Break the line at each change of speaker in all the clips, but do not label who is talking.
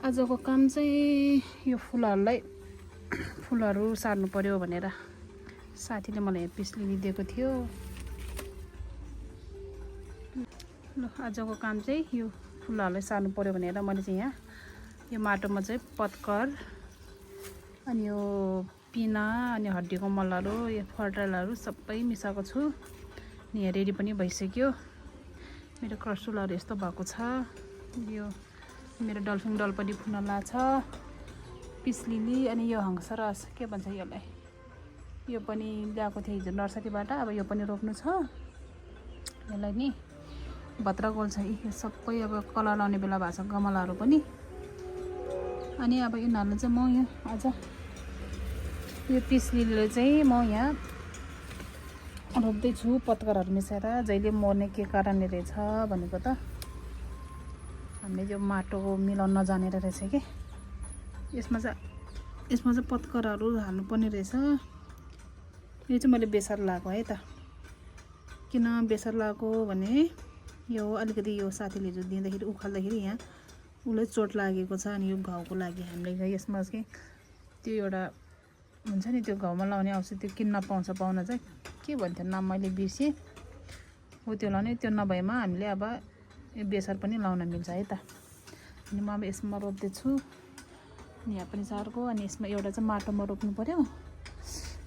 आजको काम चाहिँ यो फुलहरू सार्नु पर्यो भनेर साथीले मलाई पिस लिइदिएको थियो। ल आजको काम चाहिँ यो फुलहरूलाई सार्नु पर्यो भनेर मैले चाहिँ यहाँ यो माटोमा चाहिँ पत्कर अनि यो पिना अनि हड्डीको मलहरू यो फर्टाइलहरू सबै मिसाएको छु। अनि यहाँ रेडी पनि भइसक्यो। मेरो क्रसुलहरू यस्तो भएको छ। यो मेरो डल्फिन डल पनि फुल्न लाग्छ। पिस लिली अनि यो हंसराज के भन्छ यसलाई, यो पनि ल्याएको थिएँ हिजो नर्सरीबाट। अब यो पनि रोप्नु छ। यसलाई नि भद्रगोल छ। यो सबै अब कलर लाउने बेला भएको छ गमलाहरू पनि। अनि अब यिनीहरूलाई चाहिँ म यहाँ आज यो पिस लिलीले चाहिँ म यहाँ रोप्दैछु पत्करहरू मिसाएर। जहिले मर्ने के कारणले रहेछ भनेको त हामीले यो माटो मिलाउन नजानेर रहेछ कि। यसमा चाहिँ पत्करहरू हाल्नुपर्ने रहेछ। यो चाहिँ मैले बेसार लगाएको है त। किन बेसार लगाएको भने यो अलिकति यो साथीले जो दिँदाखेरि उखाल्दाखेरि यहाँ उसलाई चोट लागेको छ। अनि यो घाउको लागि हामीले यसमा चाहिँ त्यो एउटा हुन्छ नि त्यो घाउमा लाउने औषध त्यो किन्न पाउन चाहिँ के भन्थ्यो नाम मैले बिर्सेँ। हो त्यो लाउने, त्यो नभएमा हामीले अब यो बेसार पनि लाउन मिल्छ है त। अनि म अब यसमा रोप्दैछु। अनि यहाँ पनि सार्को। अनि यसमा एउटा चाहिँ माटोमा रोप्नु पर्यो,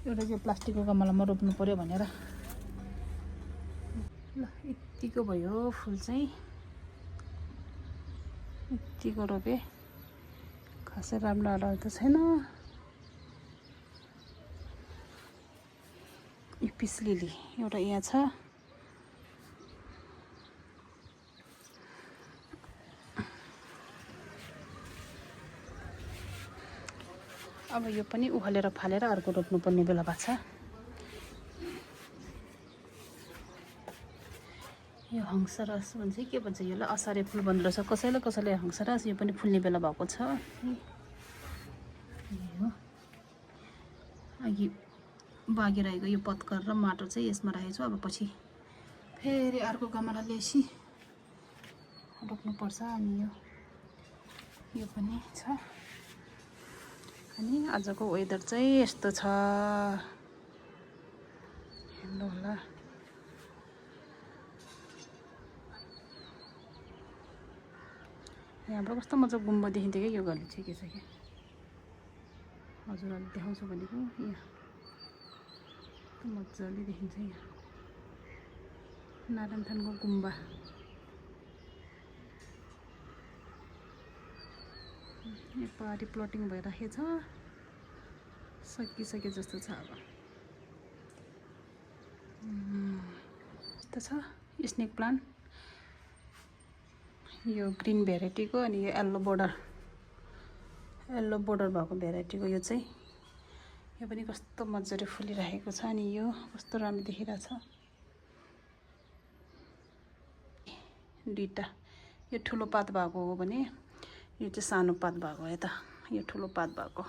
एउटा चाहिँ प्लास्टिकको गमलामा रोप्नु पर्यो भनेर। ल यतिको भयो फुल चाहिँ, यतिको रोपेँ। खासै राम्रो त छैन। यो पिस लिली एउटा यहाँ छ। अब यो पनि उखालेर फालेर अर्को रोप्नुपर्ने बेला भएको छ। यो हंसराज भन्छ के भन्छ यसलाई, असारे फुल भन्दो रहेछ कसैले हंसराज। यो पनि फुल्ने बेला भएको छ। अघि बागिरहेको यो पत्कर र माटो चाहिँ यसमा राखेको छु। अब पछि फेरि अर्को गमला ल्याएपछि रोप्नुपर्छ। अनि यो पनि छ। अनि आजको वेदर चाहिँ यस्तो छ, हेर्नु होला। यहाँबाट कस्तो मजाको गुम्बा देखिन्थ्यो क्या। यो घरले ठिकै छ क्या। हजुरहरूले देखाउँछु भनेको यहाँ मजाले देखिन्छ। यहाँ नारायण थानको गुम्बा। यहाँ पहाडी प्लटिङ भइराखेको छ, सकिसके जस्तो छ। अब यस्तो छ स्नेक प्लान्ट। यो ग्रिन भेराइटीको अनि यो येल्लो बोर्डर भएको भेराइटीको यो चाहिँ यो पनि कस्तो मजाले फुलिरहेको छ। अनि यो कस्तो राम्रो देखिरहेछ। दुईटा यो ठुलो पात भएको हो भने यो चाहिँ सानो पात भएको है त। यो ठुलो पात भएको